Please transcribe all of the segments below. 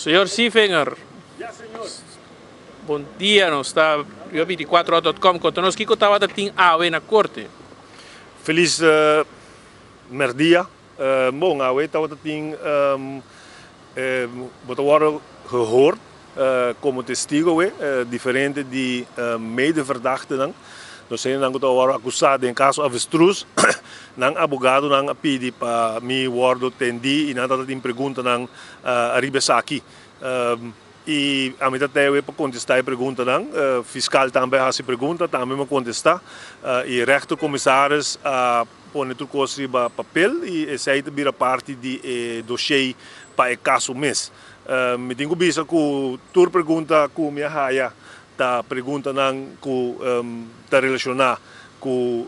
Senhor Sifenger, bom dia, nós está eu vi de 4.com, conta-nos que estava tem AWE na corte. Feliz merdia. Bom, AWE estava tem gehoord como testigo, diferente de medeverdachte. Nós temos acusado em caso avestruz, nang abogado nang pedi para mi wordo tendi e nada tem pergunta nang arribesaki. E a mim até para contestar a pergunta nang fiscal também faz pergunta também me contestar e rechtercommissaris põe tudo coisa para papel e essa aí vira parte de dossiê para o caso mês. Me tenho visto que toda pergunta que me haja ta pergunta nang ku ta relacionar com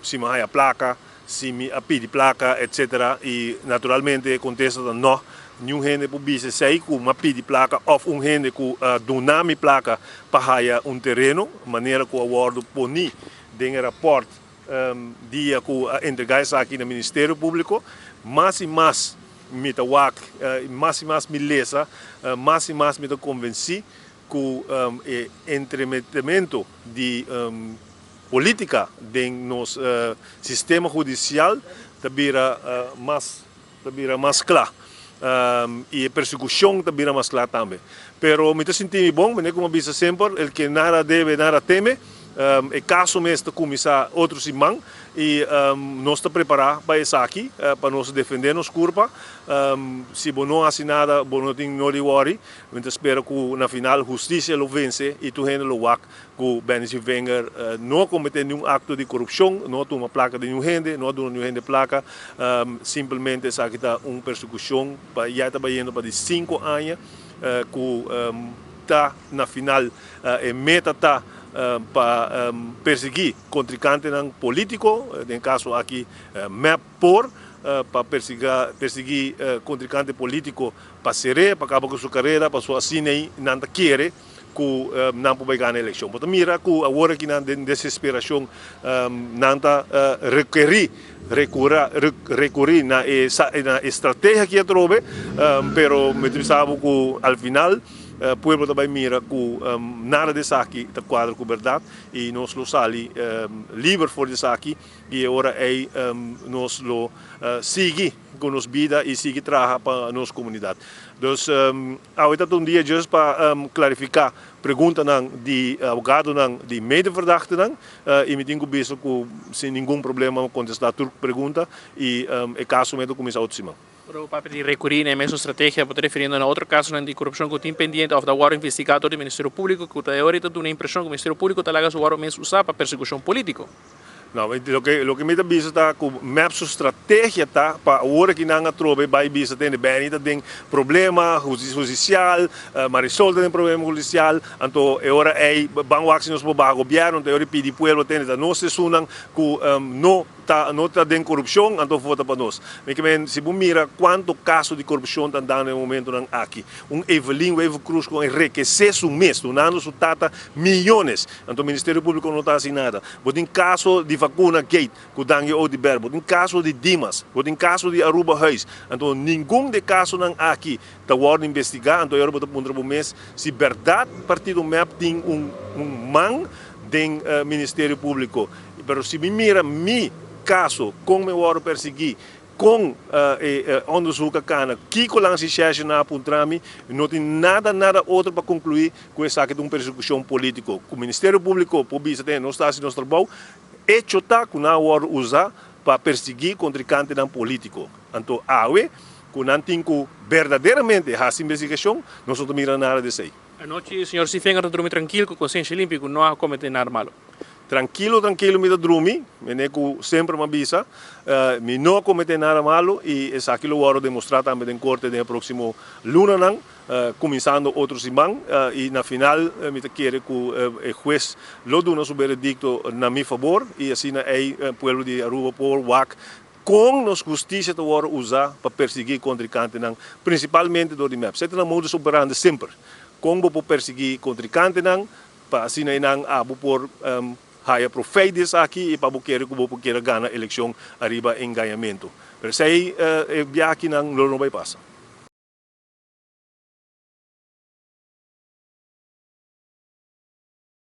se me há placa, se me pede placa, etc. E naturalmente contesta não, nenhum gente pode sei que me pede placa ou gente que donar me placa para um terreno, maneira que o acordo poni den rapport dia que entregar isso aqui no Ministério Público, mais e mais me tawak, mais e mais me lesa, mais e mais me convenci que o entremetimento de política do nosso sistema judicial tabira mais claro e a persecução tabira mais clara também. Pero me sinto bom, me como diz sempre, el que nada deve, nada teme. O caso mesmo começar outros irmãos e nós estamos preparados para isso aqui, para nos defender nos curva. Se não assim nada, não tem nada de worry. A gente espera que na final a justiça lo vence e tu gente lo wak que Benny Sifenger não cometeu nenhum acto de corrupção, não toma placa de nenhum gente, não dá nenhum gente placa, simplesmente essa aqui está uma persecução, já está indo para 5 anos, que está na final, a meta está para perseguir contrincante político, no caso aqui, MEP por, para perseguir contrincante político para ser, para acabar com sua carreira, para sua assina e não quer que não pode ganhar a eleição. Então, mira que agora que na desesperação não recorrer na estratégia que trove, pero me sabe que ao final o povo também mira que nada disso aqui está quadro com verdade e nós lo sali livre por isso aqui e agora é nós lo seguir com nossa vida e seguir trabalhar para a nossa comunidade. Então, hoje é dia just para clarificar pergunta de abogado de medeverdachte e me tenho visto que sem nenhum problema contestar tudo pergunta e o caso mesmo começa a outro. O papel de recorrer na mesma estratégia, por referindo a outro caso de corrupção que tem pendente ou da guarda investigador do Ministério Público, que até agora tem uma impressão que o Ministério Público está lá o guarda mesmo usar para persecução política. Não, o que me diz está que a sua estratégia está para a hora que não trove vai bisa tem bem tem problema judicial, Marisol tem problema judicial, então agora é banco action nos para o governo, então agora pedi pueblo tem da nossa sunang que não está de corrupção, então vota para nós. Mas se você mira quanto caso de corrupção está dando no momento aqui, Evelyn Cruz com enriquecer o mês, donando su tata milhões, então o Ministério Público não está assim nada. Tem caso de vacuna Gate, que dangue Odiberbo, tem caso de Dimas, tem caso de Aruba Reis, então nenhum de caso aqui está sendo investigado, então eu vou para o mês, se verdade partido MEP tem man do Ministério Público, mas se me mira caso com meu oro perseguir com onde suca cana que colang se checha na apuntrami não tem nada outro para concluir com essa aqui de uma persecução política o Ministério Público publica tem não está assim nosso trabalho e chota que não oro usar para perseguir contrincante não político então awe que não tem que verdadeiramente essa investigação não só mira nada desse aí. A noite o senhor Sifenger está dormindo tranquilo com consciência limpa que não há cometido nada malo. Tranquilo, me da dormir, me sempre me avisa, me não cometer nada malo e isso aqui eu vou demonstrar também em corte no próximo luna, começando outros irmãos e na final me quero que o juiz lo dê o veredicto na meu favor e assim é o povo de Aruba por WAC com nossa justiça que vou usar para perseguir contrincante, principalmente do MEP. Você tem a modus operandi sempre, como para perseguir contrincante, para assim não por haya profetas aqui e para querer ganhar a eleição arriba em ganhamento. Mas aí, viagem não vai passar.